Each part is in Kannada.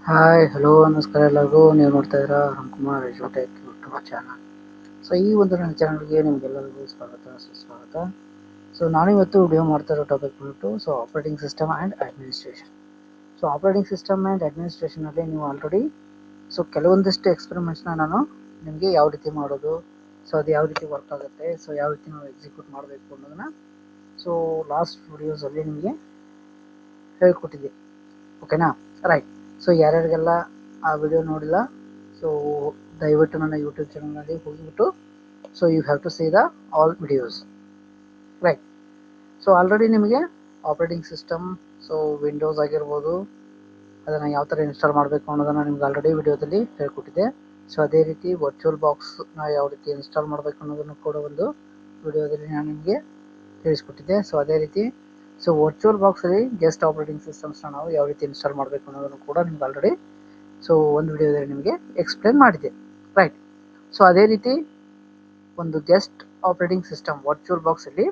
ಹಾಯ್ ಹಲೋ ನಮಸ್ಕಾರ ಎಲ್ಲರಿಗೂ. ನೀವು ನೋಡ್ತಾ ಇದ್ದೀರಾ ರಾಮ್ಕುಮಾರ್ ಎಜುಟೆಕ್ ಯೂಟ್ಯೂಬ್ ಚಾನಲ್. ಸೊ ಈ ಒಂದು ನನ್ನ ಚಾನಲ್ಗೆ ನಿಮಗೆಲ್ಲರಿಗೂ ಸ್ವಾಗತ ಸುಸ್ವಾಗತ. ಸೊ ನಾನು ಇವತ್ತು ವಿಡಿಯೋ ಮಾಡ್ತಾ ಇರೋ ಟಾಪಿಕ್ ಬಂದ್ಬಿಟ್ಟು operating system and administration. Operating system and ಅಡ್ಮಿನಿಸ್ಟ್ರೇಷನಲ್ಲಿ ನೀವು ಆಲ್ರೆಡಿ ಕೆಲವೊಂದಿಷ್ಟು ಎಕ್ಸ್ಪೆರಿಮೆಂಟ್ಸ್ನ ನಾನು ನಿಮಗೆ ಯಾವ ರೀತಿ ಮಾಡೋದು, ಅದು ಯಾವ ರೀತಿ ವರ್ಕ್ ಆಗುತ್ತೆ, ಯಾವ ರೀತಿ ನಾವು ಎಕ್ಸಿಕ್ಯೂಟ್ ಮಾಡಬೇಕು ಅನ್ನೋದನ್ನ ಲಾಸ್ಟ್ ವಿಡಿಯೋಸಲ್ಲಿ ನಿಮಗೆ ಹೇಳ್ಕೊಟ್ಟಿದ್ದೆ. ಓಕೆನಾ? ರೈಟ್. ಯಾರ್ಯಾರಿಗೆಲ್ಲ ಆ ವಿಡಿಯೋ ನೋಡಿಲ್ಲ, ದಯವಿಟ್ಟು ನನ್ನ ಯೂಟ್ಯೂಬ್ ಚಾನಲ್ನಲ್ಲಿ ಹೋಗಿಬಿಟ್ಟು you have to see the all videos. Right. Already ನಿಮಗೆ ಆಪರೇಟಿಂಗ್ ಸಿಸ್ಟಮ್, ವಿಂಡೋಸ್ ಆಗಿರ್ಬೋದು, ಅದನ್ನು ಯಾವ ಥರ ಇನ್ಸ್ಟಾಲ್ ಮಾಡಬೇಕು ಅನ್ನೋದನ್ನು ನಿಮ್ಗೆ ಆಲ್ರೆಡಿ ವಿಡಿಯೋದಲ್ಲಿ ಹೇಳ್ಕೊಟ್ಟಿದ್ದೆ. ಅದೇ ರೀತಿ ವರ್ಚುವಲ್ ಬಾಕ್ಸ್ನ ಯಾವ ರೀತಿ ಇನ್ಸ್ಟಾಲ್ ಮಾಡಬೇಕು ಅನ್ನೋದನ್ನು ಕೂಡ ಒಂದು ವಿಡಿಯೋದಲ್ಲಿ ನಾನು ನಿಮಗೆ ತಿಳಿಸ್ಕೊಟ್ಟಿದ್ದೆ. ಅದೇ ರೀತಿ ವರ್ಚುವಲ್ ಬಾಕ್ಸಲ್ಲಿ ಗೆಸ್ಟ್ ಆಪರೇಟಿಂಗ್ ಸಿಸ್ಟಮ್ಸ್ನ ನಾವು ಯಾವ ರೀತಿ ಇನ್ಸ್ಟಾಲ್ ಮಾಡಬೇಕು ಅನ್ನೋದನ್ನು ಕೂಡ ನಿಮ್ಗೆ ಆಲ್ರೆಡಿ ಒಂದು ವಿಡಿಯೋದಲ್ಲಿ ನಿಮಗೆ ಎಕ್ಸ್ಪ್ಲೇನ್ ಮಾಡಿದ್ದೆ. ರೈಟ್. ಅದೇ ರೀತಿ ಒಂದು ಗೆಸ್ಟ್ ಆಪರೇಟಿಂಗ್ ಸಿಸ್ಟಮ್, ವರ್ಚುವಲ್ ಬಾಕ್ಸಲ್ಲಿ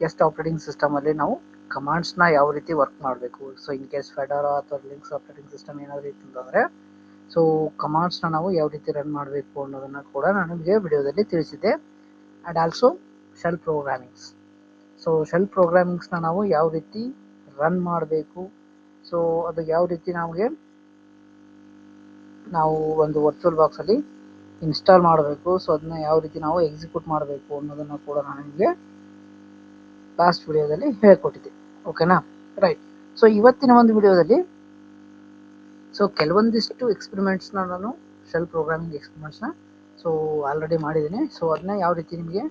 ಗೆಸ್ಟ್ ಆಪರೇಟಿಂಗ್ ಸಿಸ್ಟಮಲ್ಲಿ ನಾವು ಕಮಾಂಡ್ಸ್ನ ಯಾವ ರೀತಿ ವರ್ಕ್ ಮಾಡಬೇಕು, ಇನ್ ಕೇಸ್ ಫೆಡರಾ ಅಥವಾ ಲಿನಕ್ಸ್ ಆಪರೇಟಿಂಗ್ ಸಿಸ್ಟಮ್ ಏನಾದರೂ ಇತ್ತು ಅಂತಂದರೆ ಕಮಾಂಡ್ಸ್ನ ನಾವು ಯಾವ ರೀತಿ ರನ್ ಮಾಡಬೇಕು ಅನ್ನೋದನ್ನು ಕೂಡ ನಾನು ನಿಮಗೆ ವಿಡಿಯೋದಲ್ಲಿ ತಿಳಿಸಿದ್ದೆ. And also shell programmings. Shell ಪ್ರೋಗ್ರಾಮಿಂಗ್ಸ್ನ ನಾವು ಯಾವ ರೀತಿ ರನ್ ಮಾಡಬೇಕು, ಅದು ಯಾವ ರೀತಿ ನಾವು ಒಂದು ವರ್ಚುವಲ್ ಬಾಕ್ಸಲ್ಲಿ ಇನ್ಸ್ಟಾಲ್ ಮಾಡಬೇಕು, ಅದನ್ನ ಯಾವ ರೀತಿ ನಾವು ಎಕ್ಸಿಕ್ಯೂಟ್ ಮಾಡಬೇಕು ಅನ್ನೋದನ್ನು ಕೂಡ ನಾನು ನಿಮಗೆ ಲಾಸ್ಟ್ ವಿಡಿಯೋದಲ್ಲಿ ಹೇಳ್ಕೊಟ್ಟಿದ್ದೆ. ಓಕೆನಾ? ರೈಟ್. ಇವತ್ತಿನ ಒಂದು ವಿಡಿಯೋದಲ್ಲಿ ಕೆಲವೊಂದಿಷ್ಟು ಎಕ್ಸ್ಪೆರಿಮೆಂಟ್ಸ್ನ ನಾನು ಶೆಲ್ ಪ್ರೋಗ್ರಾಮಿಂಗ್ ಎಕ್ಸ್ಪೆರಿಮೆಂಟ್ಸ್ನ ಆಲ್ರೆಡಿ ಮಾಡಿದ್ದೀನಿ. ಅದನ್ನ ಯಾವ ರೀತಿ ನಿಮಗೆ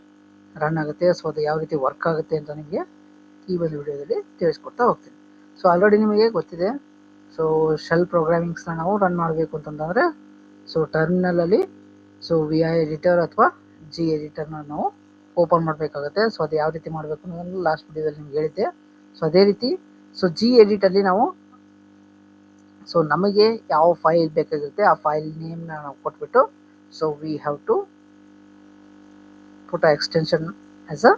ರನ್ ಆಗುತ್ತೆ, ಅದು ಯಾವ ರೀತಿ ವರ್ಕ್ ಆಗುತ್ತೆ ಅಂತ ನಿಮಗೆ ಈ ಒಂದು ವಿಡಿಯೋದಲ್ಲಿ ತಿಳಿಸ್ಕೊಡ್ತಾ ಹೋಗ್ತೀನಿ. ಆಲ್ರೆಡಿ ನಿಮಗೆ ಗೊತ್ತಿದೆ, ಶೆಲ್ ಪ್ರೋಗ್ರಾಮಿಂಗ್ಸ್ನ ನಾವು ರನ್ ಮಾಡಬೇಕು ಅಂತಂದರೆ ಟರ್ಮಿನಲಲ್ಲಿ ವಿ ಐ ಎಡಿಟರ್ ಅಥವಾ ಜಿ ಎಡಿಟರ್ನ ನಾವು ಓಪನ್ ಮಾಡಬೇಕಾಗುತ್ತೆ. ಅದು ಯಾವ ರೀತಿ ಮಾಡಬೇಕು ಅನ್ನೋದನ್ನು ಲಾಸ್ಟ್ ವಿಡಿಯೋದಲ್ಲಿ ನಿಮ್ಗೆ ಹೇಳಿದ್ದೆ. ಅದೇ ರೀತಿ ಜಿ ಎಡಿಟಲ್ಲಿ ನಾವು ನಮಗೆ ಯಾವ ಫೈಲ್ ಬೇಕಾಗಿರುತ್ತೆ ಆ ಫೈಲ್ ನೇಮ್ನ ನಾವು ಕೊಟ್ಬಿಟ್ಟು we have to put extension as a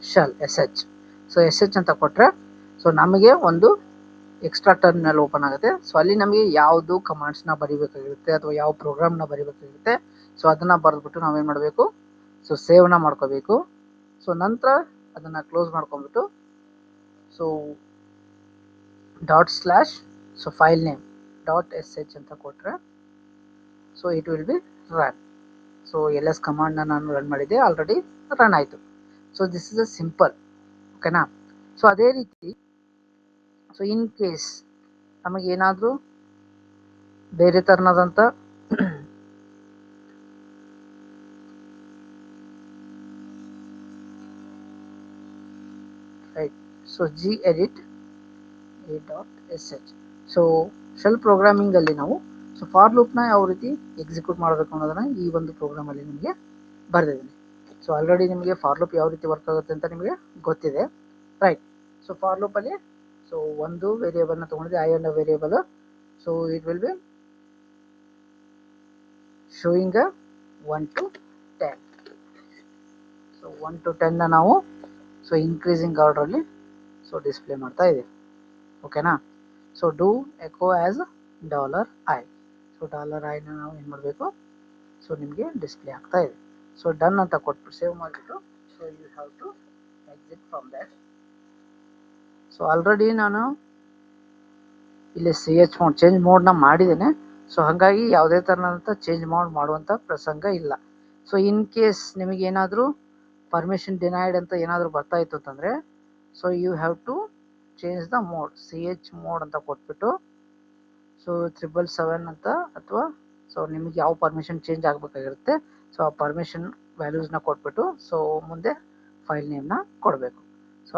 shell SH. SH ಅಂತ ಕೊಟ್ಟರೆ ನಮಗೆ ಒಂದು ಎಕ್ಸ್ಟ್ರಾ ಟರ್ಮಿನಲ್ ಓಪನ್ ಆಗುತ್ತೆ. ಅಲ್ಲಿ ನಮಗೆ ಯಾವುದು ಕಮಾಂಡ್ಸ್ನ ಬರಿಬೇಕಾಗಿರುತ್ತೆ ಅಥವಾ ಯಾವ ಪ್ರೋಗ್ರಾಮ್ನ ಬರಿಬೇಕಾಗಿರುತ್ತೆ ಅದನ್ನು ಬರೆದ್ಬಿಟ್ಟು ನಾವೇನು ಮಾಡಬೇಕು, ಸೇವ್ನ ಮಾಡ್ಕೋಬೇಕು. ನಂತರ ಅದನ್ನು ಕ್ಲೋಸ್ ಮಾಡ್ಕೊಂಡ್ಬಿಟ್ಟು / ಫೈಲ್ ನೇಮ್ .sh ಅಂತ ಕೊಟ್ಟರೆ it will be run. LS ಕಮಾಂಡ್ನ ನಾನು ರನ್ ಮಾಡಿದ್ದೆ, ಆಲ್ರೆಡಿ ರನ್ ಆಯಿತು. This is a simple. ಓಕೆನಾ? ಅದೇ ರೀತಿ ಇನ್ ಕೇಸ್ ನಮಗೇನಾದರೂ ಬೇರೆ ಥರನಾದಂಥ right. Gedit .sh. Shell ಪ್ರೋಗ್ರಾಮಿಂಗಲ್ಲಿ ನಾವು ಫಾರ್ ಲೂಪ್ನ ಯಾವ ರೀತಿ ಎಕ್ಸಿಕ್ಯೂಟ್ ಮಾಡಬೇಕು ಅನ್ನೋದನ್ನು ಈ ಒಂದು ಪ್ರೋಗ್ರಾಮಲ್ಲಿ ನಿಮಗೆ ಬರೆದಿದ್ದೀನಿ. ಆಲ್ರೆಡಿ ನಿಮಗೆ ಫಾರ್ ಲೂಪ್ ಯಾವ ರೀತಿ ವರ್ಕ್ ಆಗುತ್ತೆ ಅಂತ ನಿಮಗೆ ಗೊತ್ತಿದೆ. ರೈಟ್. ಫಾರ್ ಲೂಪಲ್ಲಿ ಒಂದು ವೇರಿಯೇಬಲ್ನ ತೊಗೊಂಡಿದ್ದೆ, I and variable. It will be showing 1 to 10. 1 to 10ನ ನಾವು ಇನ್ಕ್ರೀಸಿಂಗ್ ಆರ್ಡ್ರಲ್ಲಿ ಡಿಸ್ಪ್ಲೇ ಮಾಡ್ತಾ ಇದ್ದೀವಿ. ಓಕೆನಾ? Do echo as $i. $iನ ನಾವು ಏನು ಮಾಡಬೇಕು, ನಿಮಗೆ ಡಿಸ್ಪ್ಲೇ ಆಗ್ತಾ ಇದೆ. ಡನ್ ಅಂತ ಕೊಟ್ಬಿಟ್ಟು ಸೇವ್ ಮಾಡಿಬಿಟ್ಟು you have to exit from that. Already ನಾನು ಇಲ್ಲಿ CH ಮೋಡ್ ಚೇಂಜ್ ಮೋಡ್ನ ಮಾಡಿದ್ದೇನೆ. ಹಾಗಾಗಿ ಯಾವುದೇ ಥರನಾದಂಥ ಚೇಂಜ್ ಮಾಡುವಂಥ ಪ್ರಸಂಗ ಇಲ್ಲ. ಇನ್ ಕೇಸ್ ನಿಮಗೇನಾದರೂ ಪರ್ಮಿಷನ್ ಡಿನೈಡ್ ಅಂತ ಏನಾದರೂ ಬರ್ತಾ ಇತ್ತು ಅಂತಂದರೆ you have to change the mode. CH mode ಅಂತ ಕೊಟ್ಬಿಟ್ಟು 777 ಅಂತ ಅಥವಾ ನಿಮಗೆ ಯಾವ ಪರ್ಮಿಷನ್ ಚೇಂಜ್ ಆಗಬೇಕಾಗಿರುತ್ತೆ ಆ ಪರ್ಮಿಷನ್ ವ್ಯಾಲ್ಯೂಸ್ನ ಕೊಟ್ಬಿಟ್ಟು ಮುಂದೆ ಫೈಲ್ ನೇಮ್ನ ಕೊಡಬೇಕು.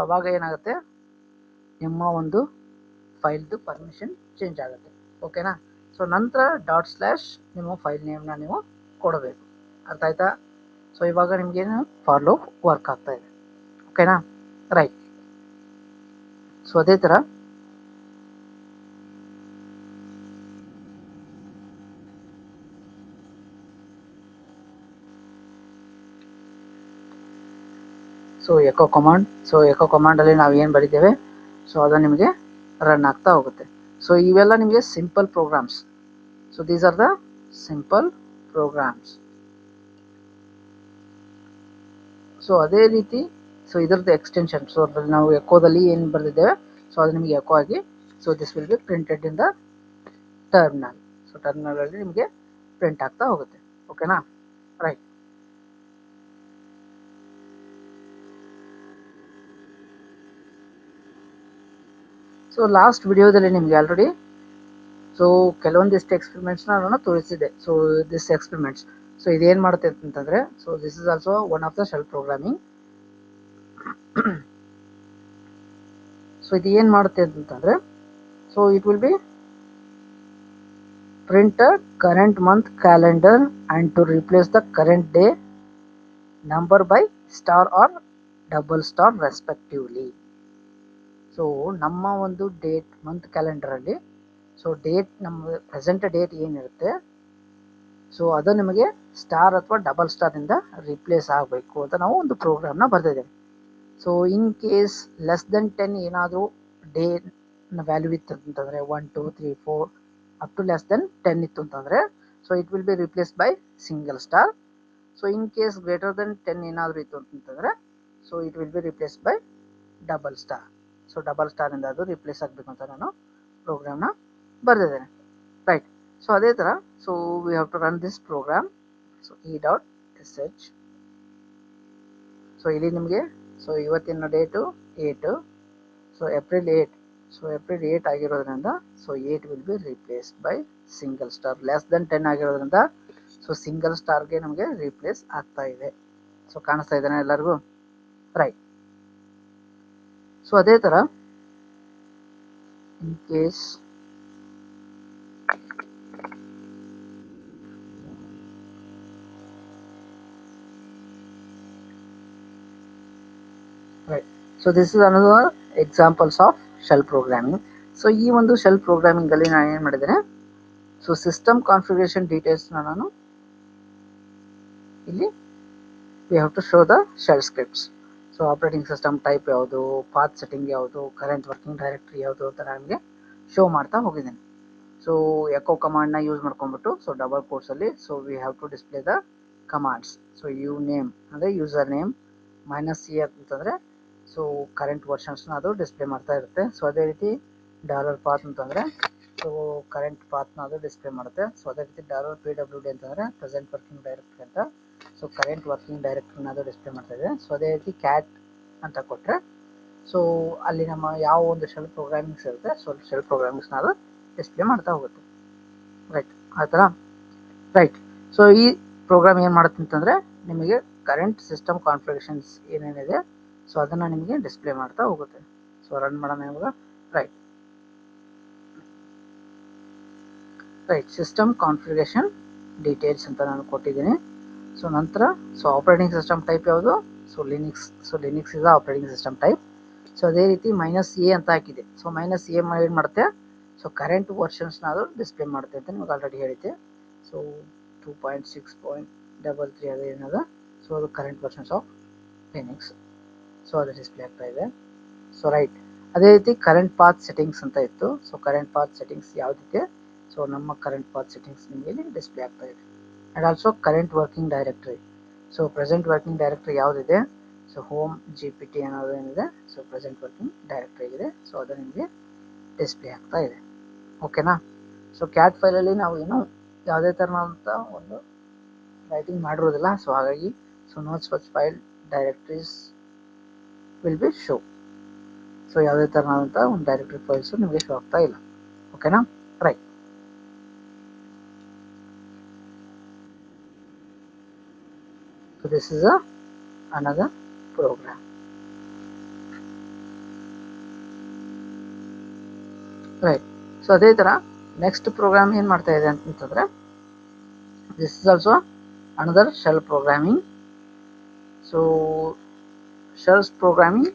ಅವಾಗ ಏನಾಗುತ್ತೆ, ನಿಮ್ಮ ಒಂದು ಫೈಲ್ದು ಪರ್ಮಿಷನ್ ಚೇಂಜ್ ಆಗುತ್ತೆ. ಓಕೆನಾ? ನಂತರ / ನಿಮ್ಮ ಫೈಲ್ ನೇಮ್ನ ನೀವು ಕೊಡಬೇಕು. ಅರ್ಥ ಆಯ್ತಾ? ಇವಾಗ ನಿಮಗೇನು ಫಾರ್ ಲೂಪ್ ವರ್ಕ್ ಆಗ್ತಾ ಇದೆ. ಓಕೆನಾ? ರೈಟ್. ಅದೇ ಥರ ಎಕೋ ಕಮಾಂಡ್. ಎಕೋ ಕಮಾಂಡಲ್ಲಿ ನಾವು ಏನು ಬರೀತೇವೆ ಅದು ನಿಮಗೆ ರನ್ ಆಗ್ತಾ ಹೋಗುತ್ತೆ. ಇವೆಲ್ಲ ನಿಮಗೆ simple programs. So these are the simple programs. So ಅದೇ ರೀತಿ ಸೊ ಇದರದ್ದು ಎಕ್ಸ್ಟೆನ್ಷನ್, ಸೊ ಅದ್ರಲ್ಲಿ ನಾವು ಎಕೋದಲ್ಲಿ ಏನು ಬರೆದಿದ್ದೇವೆ ಸೊ ಅದು ನಿಮಗೆ ಎಕೋ ಆಗಿ so this will be printed in the terminal. So terminal ಅಲ್ಲಿ ನಿಮಗೆ ಪ್ರಿಂಟ್ ಆಗ್ತಾ ಹೋಗುತ್ತೆ. ಓಕೆನಾ, ರೈಟ್. ಸೊ ಲಾಸ್ಟ್ ವಿಡಿಯೋದಲ್ಲಿ ನಿಮಗೆ ಆಲ್ರೆಡಿ ಸೊ ಕೆಲವೊಂದಿಷ್ಟು ಎಕ್ಸ್ಪೆರಿಮೆಂಟ್ಸ್ನ ನಾನು ತೋರಿಸಿದ್ದೆ. ಸೊ ದಿಸ್ ಎಕ್ಸ್ಪೆರಿಮೆಂಟ್ಸ್, ಸೊ ಇದೇನು ಮಾಡುತ್ತೆ ಅಂತಂದರೆ, so this is also one of the shell programming. So ಇದು ಏನು ಮಾಡುತ್ತೆ ಅಂತಂದರೆ, so it will B print a current month calendar and to replace the current day number by star or double star respectively. So ನಮ್ಮ ಒಂದು ಡೇಟ್ ಮಂತ್ ಕ್ಯಾಲೆಂಡರಲ್ಲಿ ಸೊ ಡೇಟ್ ನಮ್ಮ ಪ್ರೆಸೆಂಟ್ ಡೇಟ್ ಏನಿರುತ್ತೆ ಸೊ ಅದು ನಿಮಗೆ ಸ್ಟಾರ್ ಅಥವಾ ಡಬಲ್ ಸ್ಟಾರಿಂದ ರಿಪ್ಲೇಸ್ ಆಗಬೇಕು ಅಂತ ನಾವು ಒಂದು ಪ್ರೋಗ್ರಾಮ್ನ ಬರೆದಿದ್ದೇವೆ. So in case less than 10 ಏನಾದರೂ ಡೇ ವ್ಯಾಲ್ಯೂ ಇತ್ತು ಅಂತಂದರೆ 1 2 3 4 ಅಪ್ ಟು ಲೆಸ್ ದೆನ್ 10 ಇತ್ತು ಅಂತಂದರೆ so it will be replace by single star. So in case greater than 10 ಏನಾದರೂ ಇತ್ತು ಅಂತಂದರೆ so it will be replace by double star. So double ಸ್ಟಾರಿಂದ ಅದು ರಿಪ್ಲೇಸ್ ಆಗಬೇಕು ಅಂತ ನಾನು ಪ್ರೋಗ್ರಾಮ್ನ ಬರೆದಿದ್ದೇನೆ, ರೈಟ್. ಸೊ ಅದೇ ಥರ so we have to run this program. So e.sh. So ಇಲ್ಲಿ ನಿಮಗೆ ಸೊ ಇವತ್ತಿನ date 8, so April 8. So April 8 ಆಗಿರೋದ್ರಿಂದ so 8 will be replace by single star. Less than 10 ಆಗಿರೋದ್ರಿಂದ ಸೊ ಸಿಂಗಲ್ ಸ್ಟಾರ್ಗೆ ನಮಗೆ ರಿಪ್ಲೇಸ್ ಆಗ್ತಾ ಇದೆ. ಸೊ ಕಾಣಿಸ್ತಾ ಇದ್ದಾನೆ ಎಲ್ಲರಿಗೂ, ರೈಟ್. ಸೊ ಅದೇ ಥರ in case right. So this is another examples of shell programming. So ಈ ಒಂದು ಶೆಲ್ ಪ್ರೋಗ್ರಾಮಿಂಗಲ್ಲಿ ನಾನು ಏನು ಮಾಡಿದ್ದೇನೆ, ಸೊ ಸಿಸ್ಟಮ್ ಕಾನ್ಫಿಗರೇಷನ್ ಡೀಟೇಲ್ಸ್ನ ನಾನು ಇಲ್ಲಿ we have to show the shell scripts. So operating system type ಯಾವುದು, ಪಾತ್ ಸೆಟ್ಟಿಂಗ್ ಯಾವುದು, ಕರೆಂಟ್ ವರ್ಕಿಂಗ್ ಡೈರೆಕ್ಟ್ರಿ ಯಾವುದು ಅಂತ ನನಗೆ ಶೋ ಮಾಡ್ತಾ ಹೋಗಿದ್ದೇನೆ. ಸೊ ಎಕೋ ಕಮಾಂಡ್ನ ಯೂಸ್ ಮಾಡ್ಕೊಂಡ್ಬಿಟ್ಟು ಸೊ ಡಬಲ್ ಕೋಟ್ಸಲ್ಲಿ so we have to display the commands. So uname ಅಂದರೆ ಯೂಸರ್ ನೇಮ್, -c ಅಂತಂದರೆ ಸೊ ಕರೆಂಟ್ ವರ್ಷನ್ಸ್ನ ಅದು ಡಿಸ್ಪ್ಲೇ ಮಾಡ್ತಾ ಇರುತ್ತೆ. ಸೊ ಅದೇ ರೀತಿ $path ಅಂತಂದರೆ ಸೊ ಕರೆಂಟ್ ಪಾತ್ನ ಅದು ಡಿಸ್ಪ್ಲೇ ಮಾಡುತ್ತೆ. ಸೊ ಅದೇ ರೀತಿ $pwd ಅಂತಂದರೆ ಪ್ರೆಸೆಂಟ್ ವರ್ಕಿಂಗ್ ಡೈರೆಕ್ಟ್ರಿ ಅಂತ ಸೊ ಕರೆಂಟ್ ವರ್ಕಿಂಗ್ ಡೈರೆಕ್ಟ್ರಿನ ಅದು ಡಿಸ್ಪ್ಲೇ ಮಾಡ್ತಾ ಇದೆ. ಸೊ ಅದೇ ರೀತಿ ಕ್ಯಾಟ್ ಅಂತ ಕೊಟ್ಟರೆ ಸೊ ಅಲ್ಲಿ ನಮ್ಮ ಯಾವ ಒಂದು ಶೆಲ್ ಪ್ರೋಗ್ರಾಮಿಂಗ್ಸ್ ಇರುತ್ತೆ ಸೊ ಶೆಲ್ ಪ್ರೋಗ್ರಾಮಿಂಗ್ಸ್ನ ಅದು ಡಿಸ್ಪ್ಲೇ ಮಾಡ್ತಾ ಹೋಗುತ್ತೆ, ರೈಟ್. ಆ ಥರ, ರೈಟ್. ಸೊ ಈ ಪ್ರೋಗ್ರಾಮ್ ಏನು ಮಾಡುತ್ತೆ ಅಂತಂದರೆ ನಿಮಗೆ ಕರೆಂಟ್ ಸಿಸ್ಟಮ್ ಕಾನ್ಫಿಗರೇಷನ್ಸ್ ಏನೇನಿದೆ ಸೊ ಅದನ್ನು ನಿಮಗೆ ಡಿಸ್ಪ್ಲೇ ಮಾಡ್ತಾ ಹೋಗುತ್ತೆ. ಸೊ ರನ್ ಮಾಡೋಣ ಇವಾಗ, right. Right, system configuration details ಅಂತ ನಾನು ಕೊಟ್ಟಿದ್ದೀನಿ. ಸೊ ನಂತರ ಸೊ ಆಪರೇಟಿಂಗ್ ಸಿಸ್ಟಮ್ ಟೈಪ್ ಯಾವುದು, so Linux. So Linux is operating system type. So ಅದೇ ರೀತಿ -a ಅಂತ ಹಾಕಿದೆ. ಸೊ -a ಏನು ಮಾಡುತ್ತೆ, ಸೊ ಕರೆಂಟ್ ವರ್ಷನ್ಸ್ನ ಅದು ಡಿಸ್ಪ್ಲೇ ಮಾಡುತ್ತೆ ಅಂತ ನಿಮಗೆ ಆಲ್ರೆಡಿ ಹೇಳಿದ್ದೆ. ಸೊ 2.6.33 ಅದು ಏನದ ಸೊ ಅದು current versions of Linux. So ಅದು ಡಿಸ್ಪ್ಲೇ ಆಗ್ತಾ ಇದೆ. ಸೊ ರೈಟ್, ಅದೇ ರೀತಿ ಕರೆಂಟ್ ಪಾತ್ ಸೆಟ್ಟಿಂಗ್ಸ್ ಅಂತ ಇತ್ತು. ಸೊ ಕರೆಂಟ್ ಪಾತ್ ಸೆಟ್ಟಿಂಗ್ಸ್ ಯಾವುದಿದೆ ಸೊ ನಮ್ಮ ಕರೆಂಟ್ ಪಾತ್ ಸೆಟ್ಟಿಂಗ್ಸ್ ನಿಮಗೆ ಇಲ್ಲಿ ಡಿಸ್ಪ್ಲೇ ಆಗ್ತಾ ಇದೆ. And also current working directory. So present working directory ಯಾವುದಿದೆ ಸೊ ಹೋಮ್ GPT ಅನ್ನೋದು ಏನಿದೆ ಸೊ ಪ್ರೆಸೆಂಟ್ ವರ್ಕಿಂಗ್ ಡೈರೆಕ್ಟ್ರಿ ಇದೆ. ಸೊ ಅದು ನಿಮಗೆ ಡಿಸ್ಪ್ಲೇ ಆಗ್ತಾ ಇದೆ, ಓಕೆನಾ. ಸೊ ಕ್ಯಾಟ್ ಫೈಲಲ್ಲಿ ನಾವು ಏನು ಯಾವುದೇ ಥರನಾದಂಥ ಒಂದು ರೈಟಿಂಗ್ ಮಾಡಿರೋದಿಲ್ಲ. ಸೊ ಹಾಗಾಗಿ so no such file directories will be show. So ಯಾವುದೇ ಥರನಾದಂಥ ಒಂದು ಡೈರೆಕ್ಟ್ರಿ ಫೈಲ್ಸು ನಿಮಗೆ ಶೋ ಆಗ್ತಾ ಇಲ್ಲ, ಓಕೆನಾ, right. So this is another program. Right. So ಅದೇ ಥರ ನೆಕ್ಸ್ಟ್ ಪ್ರೋಗ್ರಾಮ್ ಏನು ಮಾಡ್ತಾ ಇದೆ ಅಂತಂದರೆ this is also another shell programming. So shells programming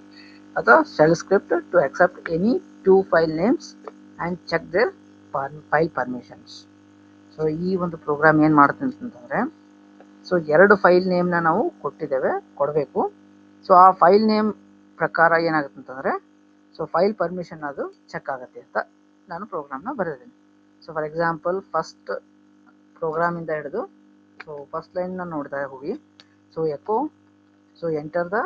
ಅಥವಾ shell script to accept any 2 file names and check their file permissions. So ಈ ಒಂದು ಪ್ರೋಗ್ರಾಮ್ ಏನು ಮಾಡುತ್ತೆ ಅಂತಂದರೆ ಸೊ 2 ಫೈಲ್ ನೇಮ್ನ ನಾವು ಕೊಡಬೇಕು. ಸೊ ಆ ಫೈಲ್ ನೇಮ್ ಪ್ರಕಾರ ಏನಾಗುತ್ತೆ ಅಂತಂದರೆ ಸೊ ಫೈಲ್ ಪರ್ಮಿಷನ್ ಅದು ಚೆಕ್ ಆಗುತ್ತೆ ಅಂತ ನಾನು ಪ್ರೋಗ್ರಾಮ್ನ ಬರೆದಿದ್ದೀನಿ. ಸೊ ಫಾರ್ ಎಕ್ಸಾಂಪಲ್ ಫಸ್ಟ್ ಪ್ರೋಗ್ರಾಮಿಂದ ಹಿಡಿದು ಸೊ ಫಸ್ಟ್ ಲೈನ್ನ ನೋಡ್ತಾ ಹೋಗಿ. So echo so enter the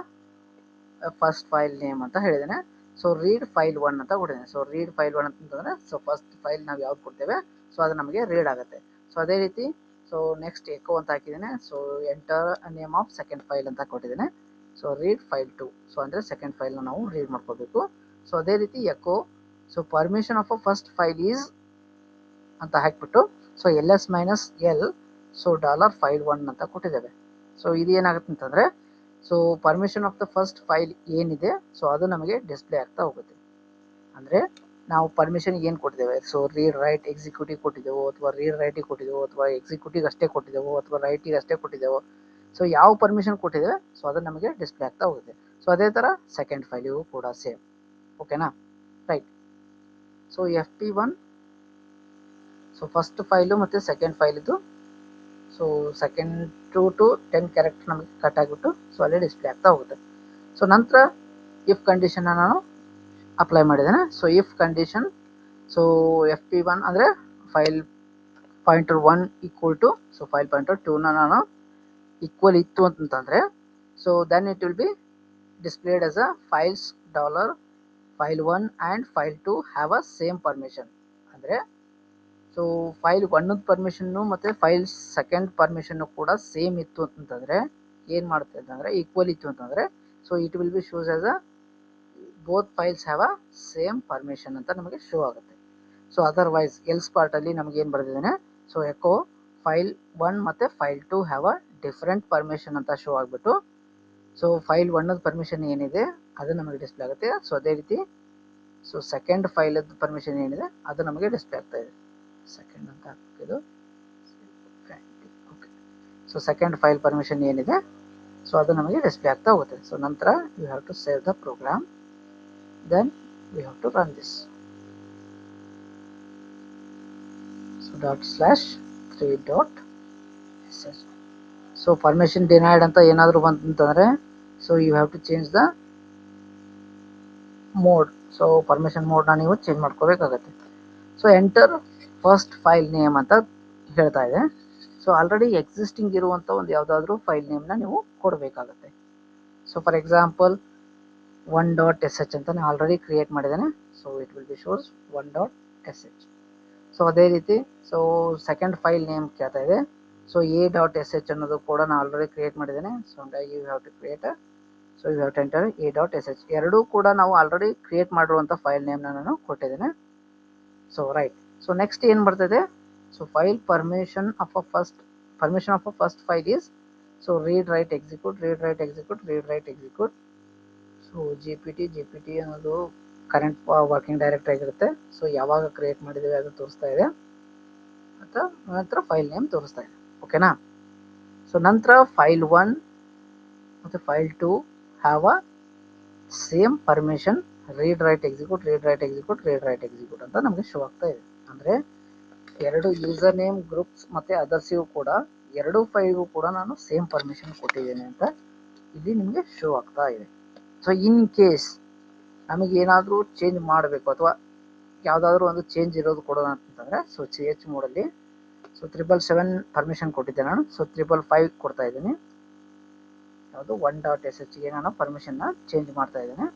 first file name ಅಂತ ಹೇಳಿದ್ದೇನೆ. ಸೊ ರೀಡ್ ಫೈಲ್ 1 ಅಂತ ಕೊಟ್ಟಿದ್ದೇನೆ. ಸೊ ರೀಡ್ ಫೈಲ್ 1 ಅಂತಂದರೆ ಸೊ ಫಸ್ಟ್ ಫೈಲ್ ನಾವು ಯಾವ್ದು ಕೊಡ್ತೇವೆ ಸೊ ಅದು ನಮಗೆ ರೀಡ್ ಆಗುತ್ತೆ. ಸೊ ಅದೇ ರೀತಿ ಸೊ ನೆಕ್ಸ್ಟ್ ಎಕೋ ಅಂತ ಹಾಕಿದ್ದೇನೆ. So enter name of second file ಅಂತ ಕೊಟ್ಟಿದ್ದೇನೆ. ಸೊ ರೀಡ್ ಫೈಲ್ 2 ಸೊ ಅಂದರೆ ಸೆಕೆಂಡ್ ಫೈಲ್ನ ನಾವು ರೀಡ್ ಮಾಡ್ಕೋಬೇಕು. ಸೊ ಅದೇ ರೀತಿ echo so permission of a first file is ಅಂತ ಹಾಕಿಬಿಟ್ಟು ಸೊ ls-l ಸೊ $file1 ಅಂತ ಕೊಟ್ಟಿದ್ದೇವೆ. ಸೊ ಇದು ಏನಾಗುತ್ತೆ ಅಂತಂದರೆ so permission of the first file ಏನಿದೆ ಸೊ ಅದು ನಮಗೆ ಡಿಸ್ಪ್ಲೇ ಆಗ್ತಾ ಹೋಗುತ್ತೆ. ಅಂದರೆ ನಾವು ಪರ್ಮಿಷನ್ ಏನು ಕೊಟ್ಟಿದ್ದೇವೆ ಸೊ ರೀಡ್ ರೈಟ್ ಎಕ್ಸಿಕ್ಯೂಟಿವ್ ಕೊಟ್ಟಿದ್ದೆವು ಅಥವಾ ರೀಡ್ ರೈಟಿಗೆ ಕೊಟ್ಟಿದ್ದೆವು ಅಥವಾ ಎಕ್ಸಿಕ್ಯೂಟಿವ್ ಅಷ್ಟೇ ಕೊಟ್ಟಿದ್ದೆವು ಅಥವಾ ರೈಟಿಗೆ ಅಷ್ಟೇ ಕೊಟ್ಟಿದ್ದೆವು. ಸೊ ಯಾವ ಪರ್ಮಿಷನ್ ಕೊಟ್ಟಿದ್ದೇವೆ ಸೊ ಅದು ನಮಗೆ ಡಿಸ್ಪ್ಲೇ ಆಗ್ತಾ ಹೋಗುತ್ತೆ. ಸೊ ಅದೇ ಥರ ಸೆಕೆಂಡ್ ಫೈಲಿಗೂ ಕೂಡ ಸೇಮ್. ಓಕೆನಾ, right. So FP1 so first file ಮತ್ತು ಸೆಕೆಂಡ್ ಫೈಲಿದ್ದು ಸೊ ಸೆಕೆಂಡ್ 2 to 10 ಕ್ಯಾರೆಕ್ಟರ್ ನಮಗೆ ಕಟ್ ಆಗಿಬಿಟ್ಟು ಸೊ ಅಲ್ಲಿ ಡಿಸ್ಪ್ಲೇ ಆಗ್ತಾ ಹೋಗುತ್ತೆ. ಸೊ ನಂತರ ಇಫ್ ಕಂಡೀಷನ್ನ ನಾನು ಅಪ್ಲೈ ಮಾಡಿದ್ದೇನೆ. So if condition so FP1 ಅಂದರೆ file pointer 1 equal to so file pointer 2ನ ನಾನು ಈಕ್ವಲ್ ಇತ್ತು ಅಂತಂದರೆ so then it will be displayed as a files $file1 and file 2 have a same permission. ಅಂದರೆ ಸೊ ಫೈಲ್ 1ದ ಪರ್ಮಿಷನ್ನು ಮತ್ತು ಫೈಲ್ ಸೆಕೆಂಡ್ ಪರ್ಮಿಷನ್ನು ಕೂಡ ಸೇಮ್ ಇತ್ತು ಅಂತಂದರೆ ಏನು ಮಾಡುತ್ತೆ ಅಂತಂದರೆ ಈಕ್ವಲ್ ಇತ್ತು ಅಂತಂದರೆ so it will be shows as a both files have a same permission ಅಂತ ನಮಗೆ ಶೋ ಆಗುತ್ತೆ. ಸೊ ಅದರ್ವೈಸ್ ಎಲ್ಸ್ ಪಾರ್ಟಲ್ಲಿ ನಮಗೆ ಏನು ಬರೆದಿದ್ದೇನೆ ಸೊ ಎಕೋ ಫೈಲ್ 1 ಮತ್ತು file 2 have a different permission ಅಂತ ಶೋ ಆಗಿಬಿಟ್ಟು ಸೊ ಫೈಲ್ 1ದ ಪರ್ಮಿಷನ್ ಏನಿದೆ ಅದು ನಮಗೆ ಡಿಸ್ಪ್ಲೇ ಆಗುತ್ತೆ. ಸೊ ಅದೇ ರೀತಿ ಸೊ ಸೆಕೆಂಡ್ ಫೈಲದ ಪರ್ಮಿಷನ್ ಏನಿದೆ ಅದು ನಮಗೆ ಡಿಸ್ಪ್ಲೇ ಆಗ್ತಾ ಇದೆ. ಸೆಕೆಂಡ್ ಅಂತ ಹಾಕಿದ್ದು okay. So second file permission ಏನಿದೆ ಸೊ ಅದು ನಮಗೆ ಡಿಸ್ಪ್ಲೇ ಆಗ್ತಾ ಹೋಗುತ್ತೆ. ಸೊ ನಂತರ you have to save the program, then we have to run this. So ./3.sh so permission denied ಅಂತ ಏನಾದರೂ ಬಂತಂದರೆ so you have to change the mode. So permission ಮೋಡ್ನ ನೀವು ಚೇಂಜ್ ಮಾಡ್ಕೋಬೇಕಾಗತ್ತೆ. So enter first file name ಅಂತ ಹೇಳ್ತಾ ಇದೆ. ಸೊ ಆಲ್ರೆಡಿ ಎಕ್ಸಿಸ್ಟಿಂಗ್ ಇರುವಂಥ ಒಂದು ಯಾವುದಾದ್ರೂ ಫೈಲ್ ನೇಮ್ನ ನೀವು ಕೊಡಬೇಕಾಗತ್ತೆ. ಸೊ ಫಾರ್ ಎಕ್ಸಾಂಪಲ್ 1.sh ಅಂತ ನಾನು ಆಲ್ರೆಡಿ ಕ್ರಿಯೇಟ್ ಮಾಡಿದ್ದೇನೆ. So it will be shows 1.sh. So ಅದೇ ರೀತಿ ಸೊ ಸೆಕೆಂಡ್ ಫೈಲ್ ನೇಮ್ ಕೇಳ್ತಾ ಇದೆ. ಸೊ a.sh ಅನ್ನೋದು ಕೂಡ ನಾನು ಆಲ್ರೆಡಿ ಕ್ರಿಯೇಟ್ ಮಾಡಿದ್ದೇನೆ. ಸೊ ಹಂಗಾಗಿ you have to create so you have to enter a.sh. ಎರಡೂ ಕೂಡ ನಾವು ಆಲ್ರೆಡಿ ಕ್ರಿಯೇಟ್ ಮಾಡಿರುವಂಥ ಫೈಲ್ ನೇಮ್ನ ನಾನು ಕೊಟ್ಟಿದ್ದೇನೆ. So right. ಸೊ ನೆಕ್ಸ್ಟ್ ಏನು ಬರ್ತದೆ so file permission of a first file is so read write execute so GPT ಅನ್ನೋದು ಕರೆಂಟ್ ವರ್ಕಿಂಗ್ ಡೈರೆಕ್ಟರಿ ಆಗಿರುತ್ತೆ. ಸೊ ಯಾವಾಗ ಕ್ರಿಯೇಟ್ ಮಾಡಿದ್ದೇವೆ ಅದು ತೋರಿಸ್ತಾ ಇದೆ ಅಥವಾ ನಂತರ ಫೈಲ್ ನೇಮ್ ತೋರಿಸ್ತಾ ಇದೆ. ಓಕೆನಾ. ಸೊ ನಂತರ ಫೈಲ್ 1 ಮತ್ತು file 2 have a same permission read write execute ಅಂತ ನಮಗೆ ಶೋ ಆಗ್ತಾ ಇದೆ. ಅಂದರೆ ಎರಡು ಯೂಸರ್ ನೇಮ್ ಗ್ರೂಪ್ಸ್ ಮತ್ತು ಅದರ್ಸಿಗೂ ಕೂಡ ಎರಡು ಫೈಲ್ಗೂ ಕೂಡ ನಾನು ಸೇಮ್ ಪರ್ಮಿಷನ್ ಕೊಟ್ಟಿದ್ದೇನೆ ಅಂತ ಇಲ್ಲಿ ನಿಮಗೆ ಶೋ ಆಗ್ತಾ ಇದೆ. ಸೊ ಇನ್ ಕೇಸ್ ನಮಗೇನಾದರೂ ಚೇಂಜ್ ಮಾಡಬೇಕು ಅಥವಾ ಯಾವುದಾದ್ರೂ ಒಂದು ಚೇಂಜ್ ಇರೋದು ಕೊಡೋಣ ಅಂತಂದರೆ ಸೊ CH ಮೋಡಲ್ಲಿ ಸೊ 777 ಪರ್ಮಿಷನ್ ಕೊಟ್ಟಿದ್ದೆ ನಾನು. ಸೊ 555 ಕೊಡ್ತಾ ಇದ್ದೀನಿ. ಯಾವುದು 1.shಗೆ ನಾನು ಪರ್ಮಿಷನ್ನ ಚೇಂಜ್ ಮಾಡ್ತಾ ಇದ್ದೇನೆ.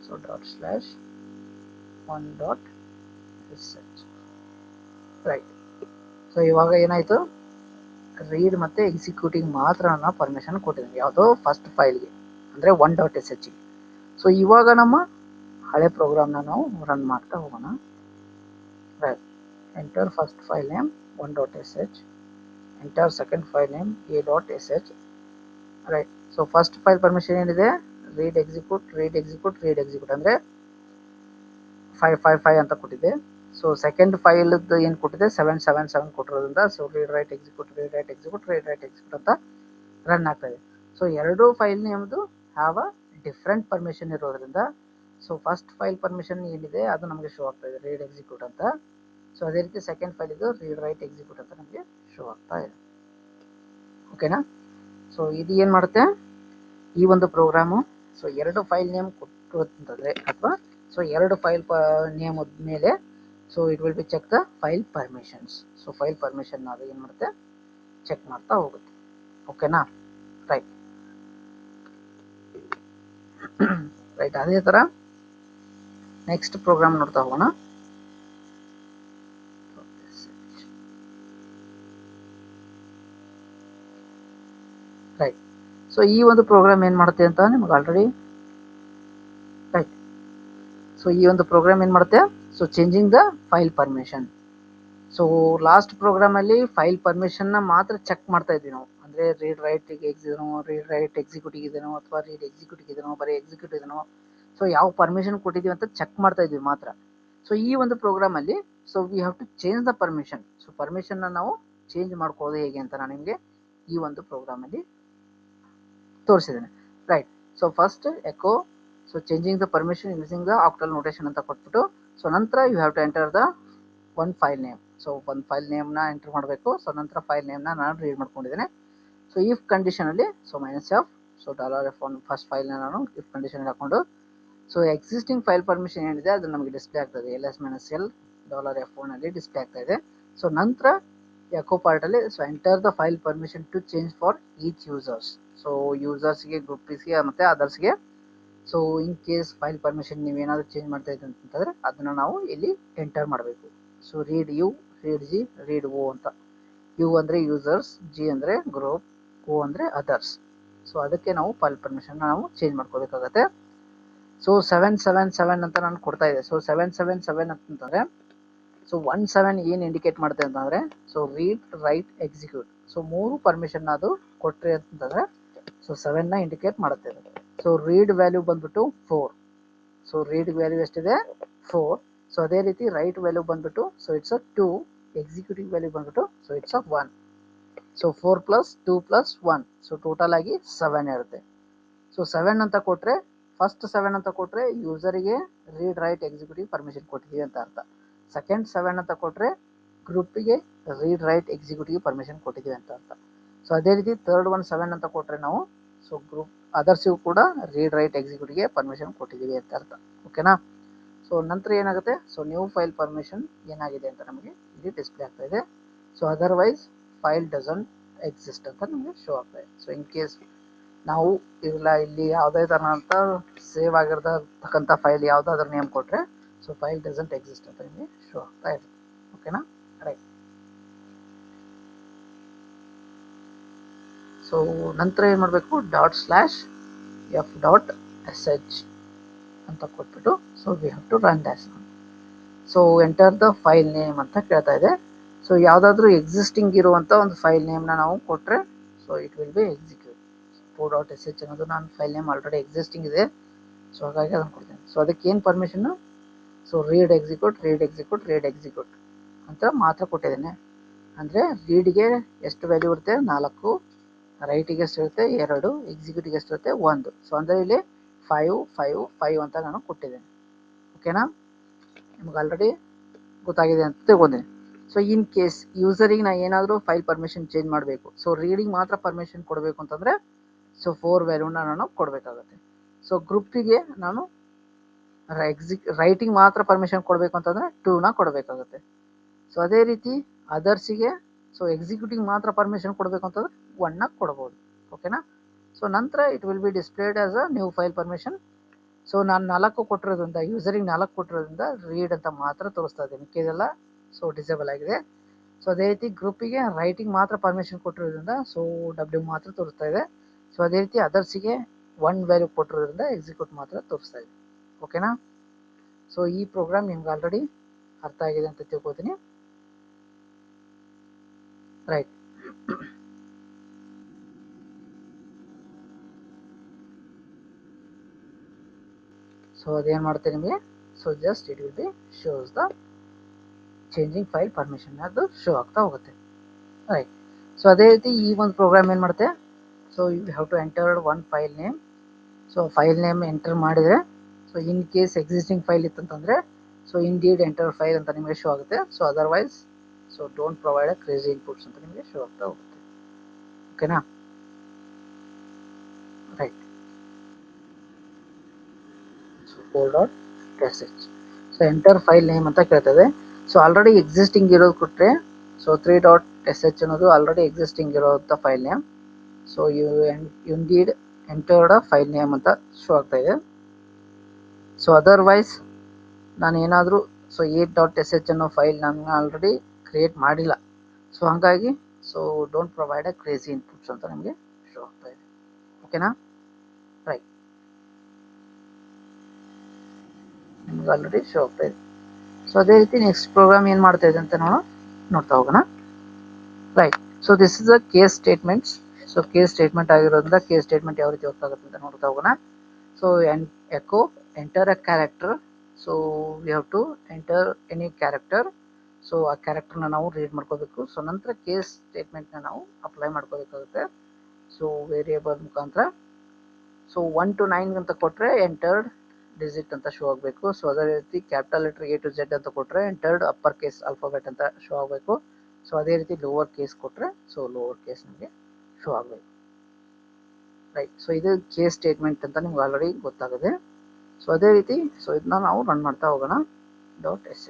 So ./1.sh right. ಸೊ ಇವಾಗ ಏನಾಯಿತು ರೀಡ್ ಮತ್ತು ಎಕ್ಸಿಕ್ಯೂಟಿಂಗ್ ಮಾತ್ರ ನಾನು ಪರ್ಮಿಷನ್ ಕೊಟ್ಟಿದ್ದೀನಿ ಯಾವುದೋ ಫಸ್ಟ್ ಫೈಲ್ಗೆ ಅಂದರೆ 1.shಗೆ. ಸೊ ಇವಾಗ ನಮ್ಮ ಹಳೆ ಪ್ರೋಗ್ರಾಮ್ನ ನಾವು ರನ್ ಮಾಡ್ತಾ ಹೋಗೋಣ. Right. Enter first file name 1.sh, enter second file name a.sh. Right. So first file permission ಏನಿದೆ ರೀಡ್ ಎಕ್ಸಿಕ್ಯೂಟ್ ಅಂದರೆ 555 ಅಂತ ಕೊಟ್ಟಿದೆ. ಸೊ ಸೆಕೆಂಡ್ ಫೈಲ್ದು ಏನು ಕೊಟ್ಟಿದೆ 777 ಕೊಟ್ಟಿರೋದ್ರಿಂದ ಸೊ ರೀಡ್ ರೈಟ್ ಎಕ್ಸಿಕ್ಯೂಟ್ ಅಂತ ರನ್ ಆಗ್ತಾ ಇದೆ. ಸೊ ಎರಡು ಫೈಲ್ ನೇಮ್ದು ಹ್ಯಾವ್ ಅ ಡಿಫ್ರೆಂಟ್ ಪರ್ಮಿಷನ್ ಇರೋದ್ರಿಂದ ಸೊ ಫಸ್ಟ್ ಫೈಲ್ ಪರ್ಮಿಷನ್ ಏನಿದೆ ಅದು ನಮಗೆ ಶೋ ಆಗ್ತಾ ಇದೆ ರೀಡ್ ಎಕ್ಸಿಕ್ಯೂಟ್ ಅಂತ. ಸೊ ಅದೇ ರೀತಿ ಸೆಕೆಂಡ್ ಫೈಲ್ ಇದು ರೀಡ್ ರೈಟ್ ಎಕ್ಸಿಕ್ಯೂಟ್ ಅಂತ ನಮಗೆ ಶೋ ಆಗ್ತಾ ಇದೆ. ಓಕೆನಾ. ಸೊ ಇದು ಏನು ಮಾಡುತ್ತೆ ಈ ಒಂದು ಪ್ರೋಗ್ರಾಮು ಸೊ ಎರಡು ಫೈಲ್ ನೇಮ್ ಕೊಟ್ಟು ಅಂತಂದರೆ ಅಥವಾ ಸೊ ಎರಡು ಫೈಲ್ ನೇಮ್ ಮೇಲೆ so it will be check the file permissions. So file permission ಅದು ಏನು ಮಾಡುತ್ತೆ, ಚೆಕ್ ಮಾಡ್ತಾ ಹೋಗುತ್ತೆ. ಓಕೆನಾ, ರೈಟ್. ರೈಟ್, ಅದೇ ಥರ ನೆಕ್ಸ್ಟ್ ಪ್ರೋಗ್ರಾಮ್ ನೋಡ್ತಾ ಹೋಗೋಣ. ರೈಟ್, ಸೊ ಈ ಒಂದು ಪ್ರೋಗ್ರಾಮ್ ಏನು ಮಾಡುತ್ತೆ ಅಂತ ನಿಮ್ಗೆ ಆಲ್ರೆಡಿ ರೈಟ್. ಸೊ ಈ ಒಂದು ಪ್ರೋಗ್ರಾಮ್ ಏನು ಮಾಡುತ್ತೆ, so changing the file permission. So last ಪ್ರೋಗ್ರಾಮಲ್ಲಿ ಫೈಲ್ ಪರ್ಮಿಷನ್ನ ಮಾತ್ರ ಚೆಕ್ ಮಾಡ್ತಾ ಇದ್ವಿ ನಾವು. ಅಂದರೆ ರೀಡ್ ರೈಟ್ ಎಕ್ಸಿನೋ, ರೀಡ್ ರೈಟ್ ಎಕ್ಸಿಕ್ಯೂಟಿವ್ ಇದೆನೋ, ಅಥವಾ ರೀಡ್ ಎಕ್ಸಿಕ್ಯೂಟಿವ್ ಇದೆನೋ, ಬರೀ ಎಕ್ಸಿಕ್ಯೂಟಿವ್ ಇದೆನೋ, ಸೊ ಯಾವ ಪರ್ಮಿಷನ್ ಕೊಟ್ಟಿದ್ದೀವಿ ಅಂತ ಚೆಕ್ ಮಾಡ್ತಾ ಇದ್ವಿ ಮಾತ್ರ. ಸೊ ಈ ಒಂದು ಪ್ರೋಗ್ರಾಮಲ್ಲಿ so we have to change the permission. So ಪರ್ಮಿಷನ್ನ ನಾವು ಚೇಂಜ್ ಮಾಡ್ಕೊಳ್ಳೋದು ಹೇಗೆ ಅಂತ ನಾನು ನಿಮಗೆ ಈ ಒಂದು ಪ್ರೋಗ್ರಾಮಲ್ಲಿ ತೋರಿಸಿದ್ದೇನೆ. Right, so first echo, so changing the permission using the octal notation ಅಂತ ಕೊಟ್ಬಿಟ್ಟು, ಸೊ ನಂತರ you have to enter the one file name. So ಒಂದು ಫೈಲ್ ನೇಮ್ನ ಎಂಟರ್ ಮಾಡಬೇಕು. ಸೊ ನಂತರ ಫೈಲ್ ನೇಮ್ನ ನಾನು ರೀಡ್ ಮಾಡ್ಕೊಂಡಿದ್ದೇನೆ. ಸೊ ಇಫ್ ಕಂಡೀಷನಲ್ಲಿ so -f, so $f1 first ಫೈಲ್ನ ನಾನು ಇಫ್ ಕಂಡೀಷನ್ ಹಾಕೊಂಡು, ಸೊ ಎಕ್ಸಿಸ್ಟಿಂಗ್ ಫೈಲ್ ಪರ್ಮಿಷನ್ ಏನಿದೆ ಅದು ನಮಗೆ ಡಿಸ್ಪ್ಲೇ ಆಗ್ತದೆ. ls-l $f1 ಅಲ್ಲಿ ಡಿಸ್ಪ್ಲೇ ಆಗ್ತಾ ಇದೆ. ಸೊ ನಂತರ ಎಕೋ ಪಾರ್ಟಲ್ಲಿ so enter the file permission to change for each users. So ಯೂಸರ್ಸ್ಗೆ, ಗ್ರೂಪ್ಸ್ಗೆ ಮತ್ತು ಅದರ್ಸ್ಗೆ. So in case file permission ನೀವೇನಾದರೂ ಚೇಂಜ್ ಮಾಡ್ತಾ ಇದ್ದೀವಿ ಅಂತಂದರೆ ಅದನ್ನು ನಾವು ಇಲ್ಲಿ ಎಂಟರ್ ಮಾಡಬೇಕು. So read U, read G, read O ಅಂತ. ಯು ಅಂದರೆ ಯೂಸರ್ಸ್, ಜಿ ಅಂದರೆ ಗ್ರೂಪ್, ಓ ಅಂದರೆ ಅದರ್ಸ್. ಸೊ ಅದಕ್ಕೆ ನಾವು ಫೈಲ್ ಪರ್ಮಿಷನ್ ನಾವು ಚೇಂಜ್ ಮಾಡ್ಕೋಬೇಕಾಗತ್ತೆ. ಸೊ 777 ಅಂತ ನಾನು ಕೊಡ್ತಾ ಇದೆ. ಸೊ 777 ಅಂತಂದರೆ ಸೊ 17 ಏನು ಇಂಡಿಕೇಟ್ ಮಾಡುತ್ತೆ ಅಂತಂದರೆ so read write execute. So 3 permission ಅದು ಕೊಟ್ಟರೆ ಅಂತಂದರೆ ಸೊ 7ನ ಇಂಡಿಕೇಟ್ ಮಾಡುತ್ತೆ. ಸೊ ರೀಡ್ ವ್ಯಾಲ್ಯೂ ಬಂದ್ಬಿಟ್ಟು 4. ಸೊ ರೀಡ್ ವ್ಯಾಲ್ಯೂ ಎಷ್ಟಿದೆ, 4. ಸೊ ಅದೇ ರೀತಿ ರೈಟ್ ವ್ಯಾಲ್ಯೂ ಬಂದ್ಬಿಟ್ಟು ಸೊ ಇಟ್ಸ್ 2. ಎಕ್ಸಿಕ್ಯೂಟಿವ್ ವ್ಯಾಲ್ಯೂ ಬಂದ್ಬಿಟ್ಟು so it's 1. So 4 + 2 + 1, so total ಆಗಿ 7 ಇರುತ್ತೆ. ಸೊ 7 ಅಂತ ಕೊಟ್ಟರೆ, ಫಸ್ಟ್ 7 ಅಂತ ಕೊಟ್ಟರೆ ಯೂಸರಿಗೆ ರೀಡ್ ರೈಟ್ ಎಕ್ಸಿಕ್ಯೂಟಿವ್ ಪರ್ಮಿಷನ್ ಕೊಟ್ಟಿದ್ದೀವಿ ಅಂತ ಅರ್ಥ. ಸೆಕೆಂಡ್ 7 ಅಂತ ಕೊಟ್ಟರೆ ಗ್ರೂಪಿಗೆ ರೀಡ್ ರೈಟ್ ಎಕ್ಸಿಕ್ಯೂಟಿವ್ ಪರ್ಮಿಷನ್ ಕೊಟ್ಟಿದ್ದೀವಿ ಅಂತ ಅರ್ಥ. ಸೊ ಅದೇ ರೀತಿ ಥರ್ಡ್ ಒನ್ 7 ಅಂತ ಕೊಟ್ಟರೆ ನಾವು ಸೊ ಗ್ರೂಪ್ ಅದರ್ಸಿಗೂ ಕೂಡ ರೀಡ್ ರೈಟ್ ಎಕ್ಸಿಕ್ಯೂಟಿವ್ಗೆ ಪರ್ಮಿಷನ್ ಕೊಟ್ಟಿದ್ದೀವಿ ಅಂತ ಅರ್ಥ. ಓಕೆನಾ. ಸೊ ನಂತರ ಏನಾಗುತ್ತೆ, ಸೊ ನ್ಯೂ ಫೈಲ್ ಪರ್ಮಿಷನ್ ಏನಾಗಿದೆ ಅಂತ ನಮಗೆ ಇಲ್ಲಿ ಡಿಸ್ಪ್ಲೇ ಆಗ್ತಾ ಇದೆ. So otherwise file doesn't exist ಅಂತ ನಮಗೆ ಶೋ ಆಗ್ತಾ ಇದೆ. ಸೊ ಇನ್ ಕೇಸ್ ನಾವು ಇಲ್ಲ ಇಲ್ಲಿ ಯಾವುದೇ ಥರ ಅಂತ ಸೇವ್ ಆಗಿರ್ತಕ್ಕಂಥ ಫೈಲ್ ಯಾವುದಾದ್ರೂ ನೇಮ್ ಕೊಟ್ಟರೆ ಸೊ ಫೈಲ್ ಡಸಂಟ್ ಎಕ್ಸಿಸ್ಟ್ ಅಂತ ನಿಮಗೆ ಶೋ ಆಗ್ತಾ ಇದೆ. ಓಕೆನಾ, ರೈಟ್. ಸೊ ನಂತರ ಏನು ಮಾಡಬೇಕು, ./f.sh ಅಂತ ಕೊಟ್ಬಿಟ್ಟು so we have to run that. So enter the file name ಅಂತ ಕೇಳ್ತಾ ಇದೆ. ಸೊ ಯಾವುದಾದ್ರೂ ಎಕ್ಸಿಸ್ಟಿಂಗ್ ಇರುವಂಥ ಒಂದು ಫೈಲ್ ನೇಮ್ನ ನಾವು ಕೊಟ್ಟರೆ so it will B execute. .sh ಅನ್ನೋದು ನಾನು ಫೈಲ್ ನೇಮ್ ಆಲ್ರೆಡಿ ಎಕ್ಸಿಸ್ಟಿಂಗ್ ಇದೆ. ಸೊ ಹಾಗಾಗಿ ಅದನ್ನು ಕೊಡ್ತೇನೆ. ಸೊ ಅದಕ್ಕೆ ಏನು ಪರ್ಮಿಷನ್ನು, ಸೊ ರೀಡ್ ಎಕ್ಸಿಕ್ಯೂಟ್ ಅಂತ ಮಾತ್ರ ಕೊಟ್ಟಿದ್ದೇನೆ. ಅಂದರೆ ರೀಡ್ಗೆ ಎಷ್ಟು ವ್ಯಾಲ್ಯೂ ಇರುತ್ತೆ, 4. ರೈಟಿಗೆ ಎಷ್ಟು ಇರುತ್ತೆ, 2. ಎಕ್ಸಿಕ್ಯೂಟಿವ್ಗೆ ಎಷ್ಟು ಇರುತ್ತೆ, 1. ಸೊ ಅಂದರೆ ಇಲ್ಲಿ 5, 5, 5 ಅಂತ ನಾನು ಕೊಟ್ಟಿದ್ದೇನೆ. ಓಕೆನಾ, ನಿಮ್ಗೆ ಆಲ್ರೆಡಿ ಗೊತ್ತಾಗಿದೆ ಅಂತ ತಿಳ್ಕೊಂಡಿದ್ದೀನಿ. ಸೊ ಇನ್ ಕೇಸ್ ಯೂಸರಿಗೆ ನಾನು ಏನಾದರೂ ಫೈಲ್ ಪರ್ಮಿಷನ್ ಚೇಂಜ್ ಮಾಡಬೇಕು, ಸೊ ರೀಡಿಂಗ್ ಮಾತ್ರ ಪರ್ಮಿಷನ್ ಕೊಡಬೇಕು ಅಂತಂದರೆ ಸೊ 4 ವ್ಯಾಲ್ಯೂನ ನಾನು ಕೊಡಬೇಕಾಗುತ್ತೆ. ಸೊ ಗ್ರೂಪಿಗೆ ನಾನು ರೈಟಿಂಗ್ ಮಾತ್ರ ಪರ್ಮಿಷನ್ ಕೊಡಬೇಕು ಅಂತಂದರೆ 2ನ ಕೊಡಬೇಕಾಗುತ್ತೆ. ಸೊ ಅದೇ ರೀತಿ ಅದರ್ಸಿಗೆ ಸೊ ಎಕ್ಸಿಕ್ಯೂಟಿವ್ ಮಾತ್ರ ಪರ್ಮಿಷನ್ ಕೊಡಬೇಕು ಅಂತಂದರೆ 1ನ ಕೊಡ್ಬೋದು. ಓಕೆನಾ. ಸೊ ನಂತರ it will be displayed as a new file permission. So ನಾನು 4 ಕೊಟ್ಟಿರೋದ್ರಿಂದ, ಯೂಸರಿಗೆ 4 ಕೊಟ್ಟಿರೋದ್ರಿಂದ ರೀಡ್ ಅಂತ ಮಾತ್ರ ತೋರಿಸ್ತಾ ಇದ್ದೀನಿ, ಮಿಕ್ಕಿದೆಲ್ಲ ಸೊ ಡಿಸೇಬಲ್ ಆಗಿದೆ. ಸೊ ಅದೇ ರೀತಿ ಗ್ರೂಪಿಗೆ ರೈಟಿಂಗ್ ಮಾತ್ರ ಪರ್ಮಿಷನ್ ಕೊಟ್ಟಿರೋದ್ರಿಂದ ಸೊ W ಮಾತ್ರ ತೋರಿಸ್ತಾ ಇದೆ. ಸೊ ಅದೇ ರೀತಿ ಅದರ್ಸಿಗೆ 1 ವ್ಯಾಲ್ಯೂ ಕೊಟ್ಟಿರೋದ್ರಿಂದ ಎಕ್ಸಿಕ್ಯೂಟ್ ಮಾತ್ರ ತೋರಿಸ್ತಾ ಇದೆ. ಓಕೆನಾ. ಸೊ ಈ ಪ್ರೋಗ್ರಾಮ್ ನಿಮ್ಗೆ ಆಲ್ರೆಡಿ ಅರ್ಥ ಆಗಿದೆ ಅಂತ ತಿಳ್ಕೊತೀನಿ. ರೈಟ್. ಸೊ ಅದೇನು ಮಾಡುತ್ತೆ ನಿಮಗೆ, so just it will be shows the changing file permission ಅದು ಶೋ ಆಗ್ತಾ ಹೋಗುತ್ತೆ. ರೈಟ್. ಸೊ ಅದೇ ರೀತಿ ಈ ಒಂದು ಪ್ರೋಗ್ರಾಮ್ ಏನು ಮಾಡುತ್ತೆ, so you have to enter one file name. So file name enter ಮಾಡಿದರೆ so in case existing file ಇತ್ತಂತಂದರೆ ಸೊ ಇಂಡೀಡ್ ಎಂಟರ್ ಫೈಲ್ ಅಂತ ನಿಮಗೆ ಶೋ ಆಗುತ್ತೆ. So otherwise so don't provide a crazy inputs ಅಂತ ನಿಮಗೆ ಶೋ ಆಗ್ತಾ ಹೋಗುತ್ತೆ. ಓಕೆನಾ, right. So .sh. So enter file name ಅಂತ ಕೇಳ್ತದೆ. ಸೊ ಆಲ್ರೆಡಿ ಎಕ್ಸಿಸ್ಟಿಂಗ್ ಇರೋದು ಕೊಟ್ಟರೆ, ಸೊ 3.sh ಅನ್ನೋದು ಆಲ್ರೆಡಿ ಎಕ್ಸಿಸ್ಟಿಂಗ್ ಇರೋಂಥ file name. So you need entered file name ಅಂತ ಶೋ ಆಗ್ತಾ ಇದೆ. ಸೊ ಅದರ್ವೈಸ್ ನಾನು ಏನಾದರೂ ಸೊ 8.sh ಅನ್ನೋ ಫೈಲ್ ನಾನು ಆಲ್ರೆಡಿ ಕ್ರಿಯೇಟ್ ಮಾಡಿಲ್ಲ. ಸೊ ಹಾಗಾಗಿ so don't provide a crazy inputs ಅಂತ ನಿಮಗೆ ಶೋ ಆಗ್ತಾ ಇದೆ. ಓಕೆನಾ? ರೈಟ್, ನಿಮ್ಗೆ ಆಲ್ರೆಡಿ ಶೋ ಆಗ್ತಾ ಇದೆ. ಸೊ ಅದೇ ರೀತಿ ನೆಕ್ಸ್ಟ್ ಪ್ರೋಗ್ರಾಮ್ ಏನು ಮಾಡ್ತಾ ಇದೆ ಅಂತ ನೋಡ್ತಾ ಹೋಗೋಣ. Right, so this is a case statements. So case statement ಆಗಿರೋದ್ರಿಂದ ಕೇಸ್ ಸ್ಟೇಟ್ಮೆಂಟ್ ಯಾವ ರೀತಿ ವರ್ಕ್ ಆಗುತ್ತೆ ಅಂತ ನೋಡ್ತಾ ಹೋಗೋಣ. So echo enter a character. So we have to enter any character. So ಆ ಕ್ಯಾರೆಕ್ಟರ್ನ ನಾವು ರೀಡ್ ಮಾಡ್ಕೋಬೇಕು. ಸೊ ನಂತರ ಕೇಸ್ ಸ್ಟೇಟ್ಮೆಂಟ್ನ ನಾವು ಅಪ್ಲೈ ಮಾಡ್ಕೋಬೇಕಾಗುತ್ತೆ. ಸೊ ವೇರಿಯೇಬಲ್ ಮುಖಾಂತರ. ಸೊ 1 to 9 ಅಂತ ಕೊಟ್ಟರೆ ಎಂಟರ್ಡ್ ಡಿಜಿಟ್ ಅಂತ ಶೋ ಆಗಬೇಕು. ಸೊ ಅದೇ ರೀತಿ capital letter A to Z ಅಂತ ಕೊಟ್ಟರೆ ಎಂಟರ್ಡ್ ಅಪ್ಪರ್ ಕೇಸ್ ಆಲ್ಫಾಬೆಟ್ ಅಂತ ಶೋ ಆಗಬೇಕು. ಸೊ ಅದೇ ರೀತಿ ಲೋವರ್ ಕೇಸ್ ಕೊಟ್ಟರೆ ಸೊ ಲೋವರ್ ಕೇಸ್ ನಮಗೆ ಶೋ ಆಗಬೇಕು. ರೈಟ್, ಸೊ ಇದು ಕೇಸ್ ಸ್ಟೇಟ್ಮೆಂಟ್ ಅಂತ ನಿಮ್ಗೆ ಆಲ್ರೆಡಿ ಗೊತ್ತಾಗಿದೆ. ಸೊ ಅದೇ ರೀತಿ ಸೊ ಇದನ್ನ ನಾವು ರನ್ ಮಾಡ್ತಾ ಹೋಗೋಣ. .sh.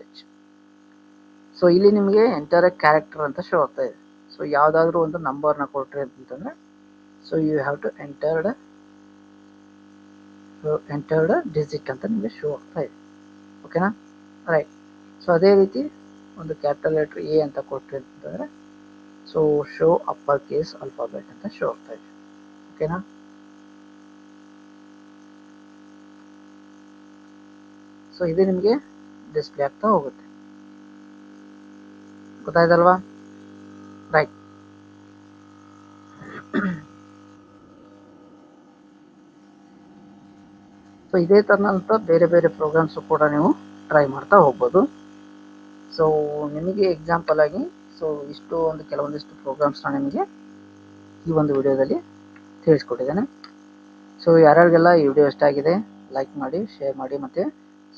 ಸೊ ಇಲ್ಲಿ ನಿಮಗೆ ಎಂಟರ್ ಕ್ಯಾರೆಕ್ಟರ್ ಅಂತ ಶೋ ಆಗ್ತಾ ಇದೆ. ಸೊ ಯಾವುದಾದ್ರೂ ಒಂದು ನಂಬರ್ನ ಕೊಟ್ಟರೆ ಅಂತಂದರೆ so you have to entered digit ಅಂತ ನಿಮಗೆ ಶೋ ಆಗ್ತಾ ಇದೆ. ಓಕೆನಾ? ರೈಟ್, ಸೊ ಅದೇ ರೀತಿ ಒಂದು ಕ್ಯಾಪಿಟಲ್ ಲೆಟರ್ A ಅಂತ ಕೊಟ್ಟರೆ ಅಂತಂದರೆ so show upper case alphabet ಅಂತ ಶೋ ಆಗ್ತಾ ಇದೆ. ಓಕೆನಾ? ಸೊ ಇದು ನಿಮಗೆ ಡಿಸ್ಪ್ಲೇ ಆಗ್ತಾ ಹೋಗುತ್ತೆ. ಗೊತ್ತಾಯ್ತಲ್ವಾ? ರೈಟ್, ಸೊ ಇದೇ ಥರನಂತ ಬೇರೆ ಬೇರೆ ಪ್ರೋಗ್ರಾಮ್ಸು ಕೂಡ ನೀವು ಟ್ರೈ ಮಾಡ್ತಾ ಹೋಗ್ಬೋದು. ಸೊ ನಿಮಗೆ ಎಕ್ಸಾಂಪಲ್ ಆಗಿ ಸೊ ಕೆಲವೊಂದಿಷ್ಟು ಪ್ರೋಗ್ರಾಮ್ಸ್ನ ನಿಮಗೆ ಈ ಒಂದು ವಿಡಿಯೋದಲ್ಲಿ ತಿಳಿಸ್ಕೊಟ್ಟಿದ್ದೇನೆ. ಸೊ ಯಾರ್ಯಾರಿಗೆಲ್ಲ ಈ ವಿಡಿಯೋ ಇಷ್ಟ ಆಗಿದೆ ಲೈಕ್ ಮಾಡಿ, ಶೇರ್ ಮಾಡಿ ಮತ್ತು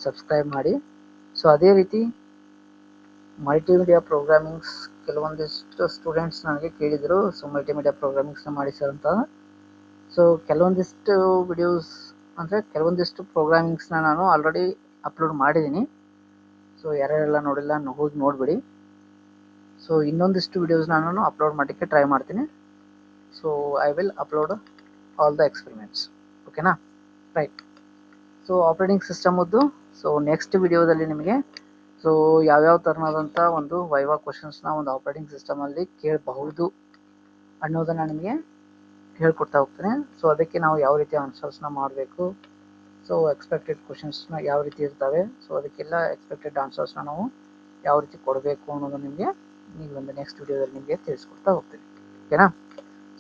ಸಬ್ಸ್ಕ್ರೈಬ್ ಮಾಡಿ. ಸೊ ಅದೇ ರೀತಿ ಮಲ್ಟಿಮೀಡಿಯಾ ಪ್ರೋಗ್ರಾಮಿಂಗ್ಸ್ ಕೆಲವೊಂದಿಷ್ಟು ಸ್ಟೂಡೆಂಟ್ಸ್ ನನಗೆ ಕೇಳಿದರು. ಸೊ ಮಲ್ಟಿಮೀಡಿಯಾ ಪ್ರೋಗ್ರಾಮಿಂಗ್ಸ್ನ ಮಾಡಿ ಸರ್ ಅಂತ. ಸೊ ಕೆಲವೊಂದಿಷ್ಟು ವಿಡಿಯೋಸ್ ಅಂದರೆ ಕೆಲವೊಂದಿಷ್ಟು ಪ್ರೋಗ್ರಾಮಿಂಗ್ಸ್ನ ನಾನು ಆಲ್ರೆಡಿ ಅಪ್ಲೋಡ್ ಮಾಡಿದ್ದೀನಿ. ಸೊ ಯಾರ್ಯಾರೆಲ್ಲ ನೋಡಿಲ್ಲ ಹೋಗಿ ನೋಡಿಬಿಡಿ. ಸೊ ಇನ್ನೊಂದಿಷ್ಟು ವಿಡಿಯೋಸ್ನ ನಾನು ಅಪ್ಲೋಡ್ ಮಾಡಲಿಕ್ಕೆ ಟ್ರೈ ಮಾಡ್ತೀನಿ. So I will upload all the experiments. ಓಕೆನಾ? ರೈಟ್, ಸೊ ಆಪರೇಟಿಂಗ್ ಸಿಸ್ಟಮದ್ದು ಸೊ ನೆಕ್ಸ್ಟ್ ವಿಡಿಯೋದಲ್ಲಿ ನಿಮಗೆ ಸೊ ಯಾವ್ಯಾವ ಥರನಾದಂಥ ಒಂದು ವೈವಾ ಕ್ವಶನ್ಸ್ನ ಒಂದು ಆಪರೇಟಿಂಗ್ ಸಿಸ್ಟಮಲ್ಲಿ ಕೇಳಬಹುದು ಅನ್ನೋದನ್ನು ನಿಮಗೆ ಹೇಳ್ಕೊಡ್ತಾ ಹೋಗ್ತೇನೆ. ಸೊ ಅದಕ್ಕೆ ನಾವು ಯಾವ ರೀತಿ ಆನ್ಸರ್ಸ್ನ ಮಾಡಬೇಕು, ಸೊ ಎಕ್ಸ್ಪೆಕ್ಟೆಡ್ ಕ್ವಶನ್ಸ್ನ ಯಾವ ರೀತಿ ಇರ್ತವೆ, ಸೊ ಅದಕ್ಕೆಲ್ಲ ಎಕ್ಸ್ಪೆಕ್ಟೆಡ್ ಆನ್ಸರ್ಸ್ನ ನಾವು ಯಾವ ರೀತಿ ಕೊಡಬೇಕು ಅನ್ನೋದು ನಿಮಗೆ ಒಂದು ನೆಕ್ಸ್ಟ್ ವಿಡಿಯೋದಲ್ಲಿ ನಿಮಗೆ ತಿಳಿಸ್ಕೊಡ್ತಾ ಹೋಗ್ತೀನಿ. ಓಕೆನಾ?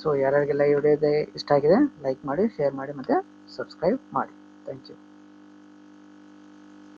ಸೊ ಯಾರ್ಯಾರಿಗೆಲ್ಲ ಈ ವಿಡಿಯೋ ಇಷ್ಟ ಆಗಿದೆ ಲೈಕ್ ಮಾಡಿ, ಶೇರ್ ಮಾಡಿ ಮತ್ತು ಸಬ್ಸ್ಕ್ರೈಬ್ ಮಾಡಿ. Thank you.